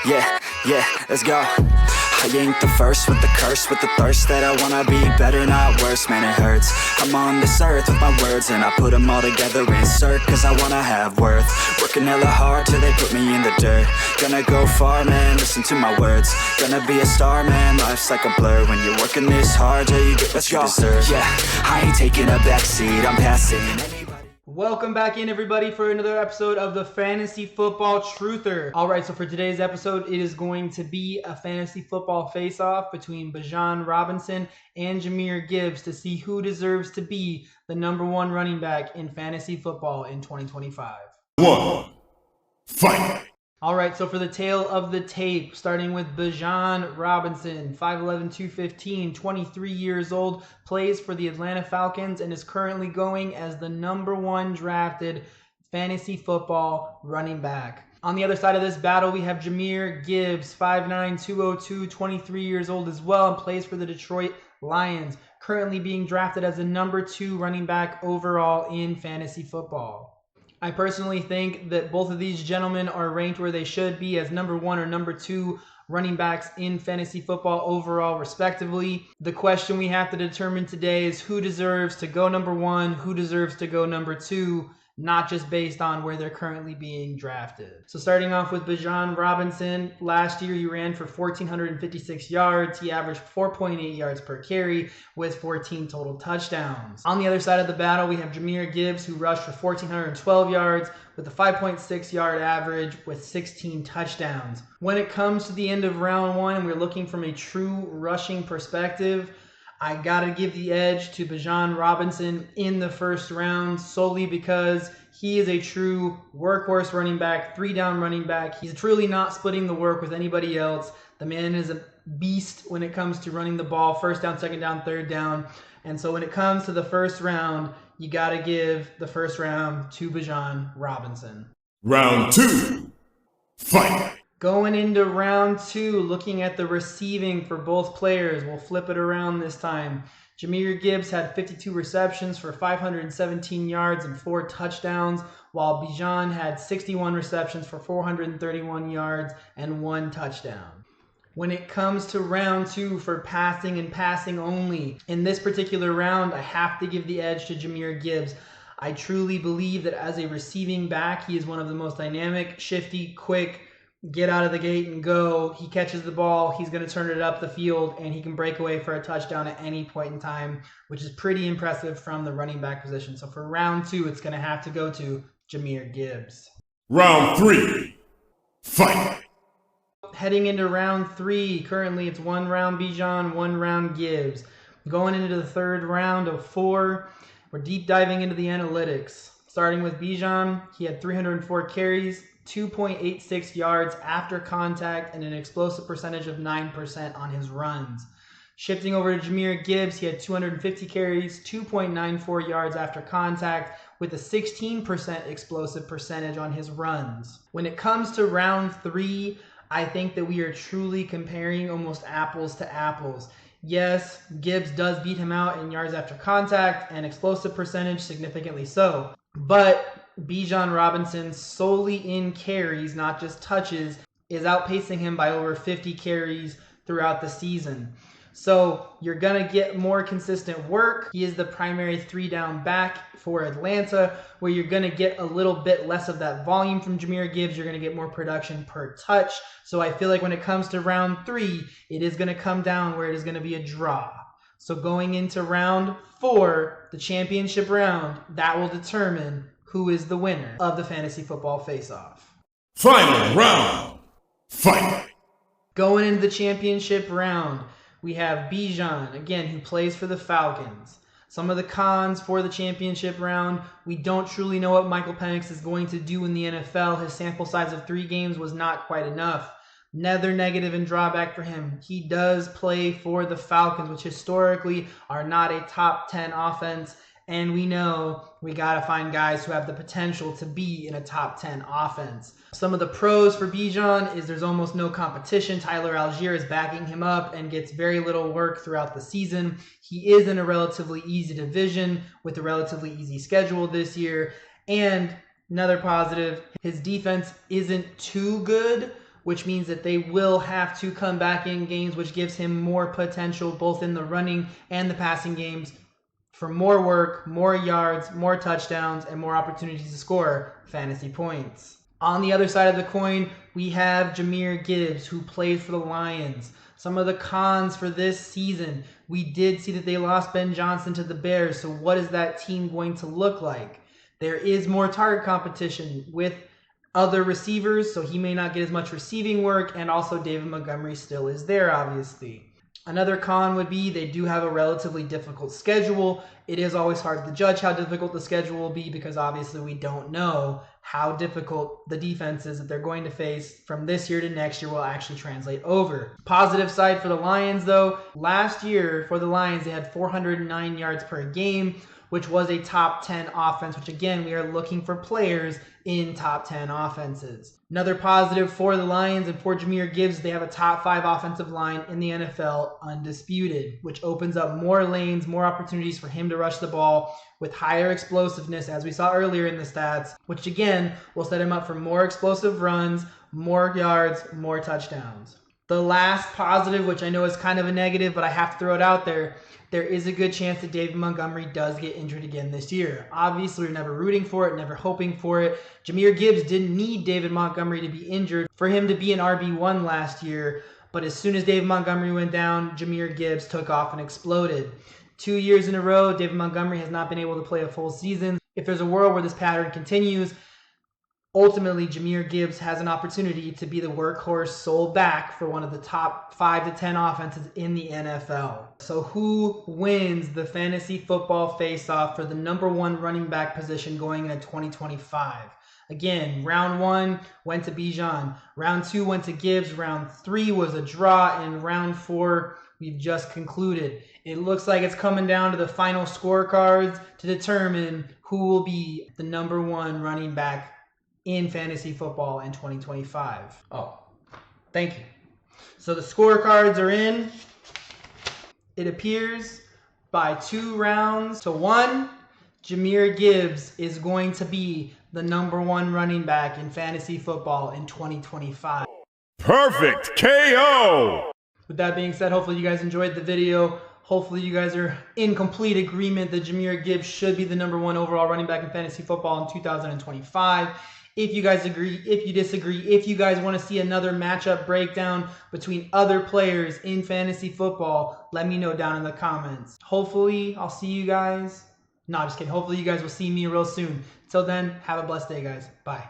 Yeah, let's go. I ain't the first with the curse, with the thirst that I wanna be better, not worse, man it hurts. I'm on this earth with my words and I put them all together, insert, cause I wanna have worth. Working hella hard till they put me in the dirt. Gonna go far, man, listen to my words. Gonna be a star, man, life's like a blur. When you're working this hard till you get what you deserve. Yeah, I ain't taking a backseat, I'm passing. Welcome back in, everybody, for another episode of the Fantasy Football Truther. All right, so for today's episode, it is going to be a fantasy football face-off between Bijan Robinson and Jahmyr Gibbs to see who deserves to be the #1 running back in fantasy football in 2025. Fight! All right, so for the tale of the tape, starting with Bijan Robinson, 5'11", 215, 23 years old, plays for the Atlanta Falcons and is currently going as the #1 drafted fantasy football running back. On the other side of this battle, we have Jahmyr Gibbs, 5'9", 202, 23 years old as well, and plays for the Detroit Lions, currently being drafted as the #2 running back overall in fantasy football. I personally think that both of these gentlemen are ranked where they should be as #1 or #2 running backs in fantasy football overall, respectively. The question we have to determine today is who deserves to go #1, who deserves to go #2, not just based on where they're currently being drafted. So starting off with Bijan Robinson, last year he ran for 1,456 yards. He averaged 4.8 yards per carry with 14 total touchdowns. On the other side of the battle, we have Jahmyr Gibbs, who rushed for 1,412 yards with a 5.6 yard average with 16 touchdowns. When it comes to the end of round one, we're looking from a true rushing perspective. I gotta give the edge to Bijan Robinson in the first round solely because he is a true workhorse running back, 3-down running back. He's truly not splitting the work with anybody else. The man is a beast when it comes to running the ball, first down, second down, third down. And so when it comes to the first round, you gotta give the first round to Bijan Robinson. Round 2, fight! Going into round 2, looking at the receiving for both players, we'll flip it around this time. Jahmyr Gibbs had 52 receptions for 517 yards and 4 touchdowns, while Bijan had 61 receptions for 431 yards and 1 touchdown. When it comes to round 2 for passing and passing only, in this particular round, I have to give the edge to Jahmyr Gibbs. I truly believe that as a receiving back, he is one of the most dynamic, shifty, quick, get out of the gate and go. He catches the ball, he's going to turn it up the field, and he can break away for a touchdown at any point in time, which is pretty impressive from the running back position. So for round 2, it's going to have to go to Jahmyr Gibbs. Round 3, fight! Heading into round 3, currently it's 1 round Bijan, 1 round Gibbs. Going into the third round of 4, we're deep diving into the analytics. Starting with Bijan, he had 304 carries, 2.86 yards after contact, and an explosive percentage of 9% on his runs. Shifting over to Jahmyr Gibbs, he had 250 carries, 2.94 yards after contact, with a 16% explosive percentage on his runs. When it comes to round 3, I think that we are truly comparing almost apples to apples. Yes, Gibbs does beat him out in yards after contact and explosive percentage, significantly so. But Bijan Robinson, solely in carries, not just touches, is outpacing him by over 50 carries throughout the season. So you're going to get more consistent work. He is the primary 3-down back for Atlanta, where you're going to get a little bit less of that volume from Jahmyr Gibbs. You're going to get more production per touch. So I feel like when it comes to round 3, it is going to come down where it is going to be a draw. So going into round 4, the championship round, that will determine who is the winner of the fantasy football face-off. Final round, fight! Going into the championship round, we have Bijan, again, who plays for the Falcons. Some of the cons for the championship round, we don't truly know what Michael Penix is going to do in the NFL. His sample size of 3 games was not quite enough. Another negative and drawback for him, he does play for the Falcons, which historically are not a top 10 offense. And we know we got to find guys who have the potential to be in a top 10 offense. Some of the pros for Bijan is there's almost no competition. Tyler Algier is backing him up and gets very little work throughout the season. He is in a relatively easy division with a relatively easy schedule this year. And another positive, his defense isn't too good, which means that they will have to come back in games, which gives him more potential both in the running and the passing games for more work, more yards, more touchdowns, and more opportunities to score fantasy points. On the other side of the coin, we have Jahmyr Gibbs, who plays for the Lions. Some of the cons for this season, we did see that they lost Ben Johnson to the Bears, so what is that team going to look like? There is more target competition with other receivers, so he may not get as much receiving work, and also David Montgomery still is there, obviously. Another con would be they do have a relatively difficult schedule. It is always hard to judge how difficult the schedule will be because obviously we don't know how difficult the defenses that they're going to face from this year to next year will actually translate over. Positive side for the Lions though, last year for the Lions they had 409 yards per game, which was a top 10 offense, which again, we are looking for players in top 10 offenses. Another positive for the Lions and for Jahmyr Gibbs, they have a top 5 offensive line in the NFL undisputed, which opens up more lanes, more opportunities for him to rush the ball with higher explosiveness, as we saw earlier in the stats, which again, will set him up for more explosive runs, more yards, more touchdowns. The last positive, which I know is kind of a negative, but I have to throw it out there, there is a good chance that David Montgomery does get injured again this year. Obviously, we're never rooting for it, never hoping for it. Jahmyr Gibbs didn't need David Montgomery to be injured for him to be an RB1 last year, but as soon as David Montgomery went down, Jahmyr Gibbs took off and exploded. 2 years in a row, David Montgomery has not been able to play a full season. If there's a world where this pattern continues, ultimately, Jahmyr Gibbs has an opportunity to be the workhorse sole back for one of the top 5 to 10 offenses in the NFL. So who wins the fantasy football face-off for the number 1 running back position going into 2025? Again, round 1 went to Bijan. Round 2 went to Gibbs. Round 3 was a draw. And round 4, we've just concluded. It looks like it's coming down to the final scorecards to determine who will be the number 1 running back in fantasy football in 2025. Oh, thank you. So the scorecards are in. It appears by 2 rounds to 1, Jahmyr Gibbs is going to be the number 1 running back in fantasy football in 2025. Perfect KO! With that being said, hopefully you guys enjoyed the video. Hopefully you guys are in complete agreement that Jahmyr Gibbs should be the number 1 overall running back in fantasy football in 2025. If you guys agree, if you disagree, if you guys want to see another matchup breakdown between other players in fantasy football, let me know down in the comments. Hopefully, I'll see you guys. No, just kidding. Hopefully, you guys will see me real soon. Till then, have a blessed day, guys. Bye.